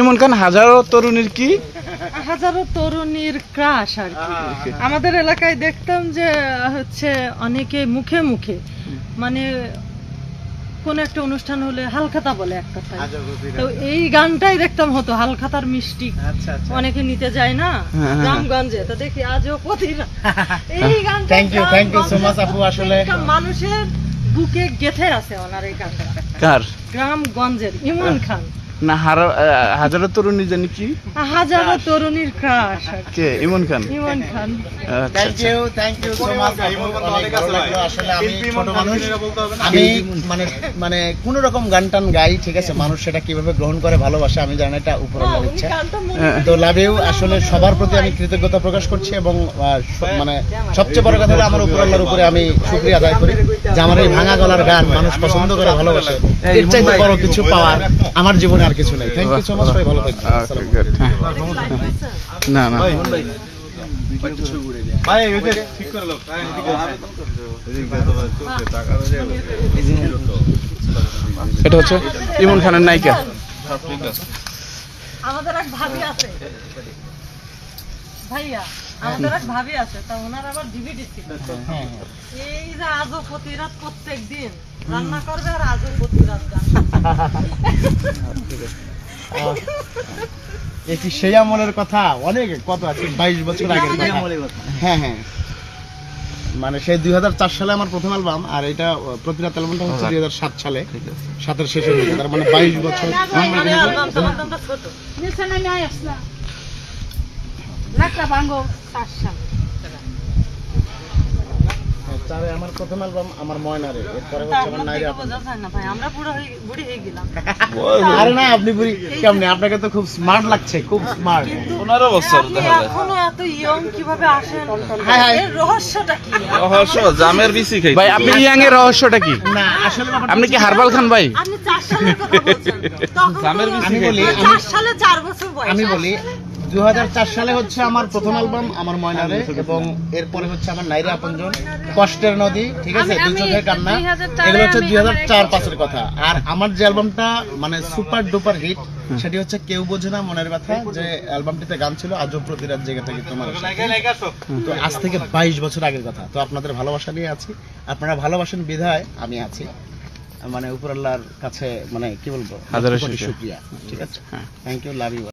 ইমন খান হাজারো তরুণীর কি হাজারো তরুণীর ক্রাশ আর কি। আমাদের এলাকায় দেখতাম যে হচ্ছে অনেকে মুখে মুখে মানে কোন একটা অনুষ্ঠান হলে হালখাতা বলে এক কথায়, তো এই গানটাই দেখতাম হতো হালখাতার মিষ্টি অনেকে নিতে যায় না গ্রামগঞ্জে, তো দেখি আজও প্রতিটা এই গানটা থ্যাংক ইউ সো মাচ আপু। আসলে মানুষের বুকে গেথে আছে ওনার এই গানটা। কার গ্রামগঞ্জের ইমন খান না হাজারো তরুণী জানি কি হাজারো তরুণীর ক্রাশ কে Emon Khan thank you so much. অনেক ভালো লাগলো। আসলে আমি ছোট মানুষ, আমি মানে কোন রকম গান টান গাই, ঠিক আছে, মানুষ সেটা কিভাবে গ্রহণ করে ভালোবাসে আমি জানি, এটা উপরওয়ালার ইচ্ছা। তো লাভ ইউ। আসলে সবার প্রতি আমি কৃতজ্ঞতা প্রকাশ করছি এবং মানে সবচেয়ে বড় কথা হলো আমার উপরওয়ালার উপরে আমি শুকরিয়া আদায় করি যে আমার এই ভাঙা গলার গান মানুষ পছন্দ করে ভালোবাসে। এর চাইতে বড় কিছু পাওয়ার আমার জীবনে আর কিছু নেই। থ্যাংক ইউ সো মাচ, ভাই ভালো থাকবেন। না না ভাই ওইটা ঠিক করে লোক এটা হচ্ছে ইমন খানের নায়িকা। আমাদের এক ভাবি আছে ভাইয়া, আমাদের এক ভাবি আছে, তা ওনার আবার ডিভিডি ছিল। এই যে আজও প্রতি রাত প্রত্যেক দিন রান্না করবে আর আজও প্রতি রাত গান। এটি সেই আমলের কথা, অনেক কত আছে 22 বছর আগের কথা। হ্যাঁ হ্যাঁ, মানে সেই 2004 সালে আমার প্রথম অ্যালবাম, আর এটা প্রতিরাত অ্যালবামটা হচ্ছে 2007 সালে, 7 এর শেষের দিকে, তার মানে 22 বছর। তারে আমার প্রথম অ্যালবাম আমার ময়নারে, এরপরে হচ্ছে আমার নাইরা। আমরা পুরো বুড়ি হয়ে গেলাম। আরে না, আপনি বুড়ি কেমনে? আপনাকে তো খুব স্মার্ট লাগছে, খুব স্মার্ট। 15 বছর দেখা যায়। এখনো এত ইয়ং কিভাবে আসেন? হাই হাই, এর রহস্যটা কি? রহস্য জামের বিসি খাই। ভাই আপনি ইয়াং এর রহস্যটা কি? না আসলে আপনি কি হারবাল খান ভাই? আপনি 4 সালের কথা বলছেন। জামের বিসি আমি বলি, 4 সালে 4 বছর বয়স। আমি বলি 2004 সালে হচ্ছে আমার প্রথম অ্যালবাম আমার ময়নারে, এবং এরপরে হচ্ছে আমার নাইরা আপনজন, কষ্টের নদী, ঠিক আছে, দুই চোখের কান্না, এগুলো হচ্ছে 2004-5 এর কথা। আর আমার যে অ্যালবামটা মানে সুপার ডুপার হিট, সেটি হচ্ছে কেউ বোঝে না মনের ব্যথা, যে অ্যালবামটিতে গান ছিল আজও প্রতি রাত জেগে থাকি তোমার সাথে। তো আজ থেকে 22 বছর আগের কথা। তো আপনাদের ভালোবাসা নিয়ে আছি, আপনারা ভালোবাসেন বিধায় আমি আছি, মানে উপর আল্লাহর কাছে মানে কি বলবো, হাজারো কোটি শুকরিয়া। ঠিক আছে, থ্যাংক ইউ, লাভ ইউ।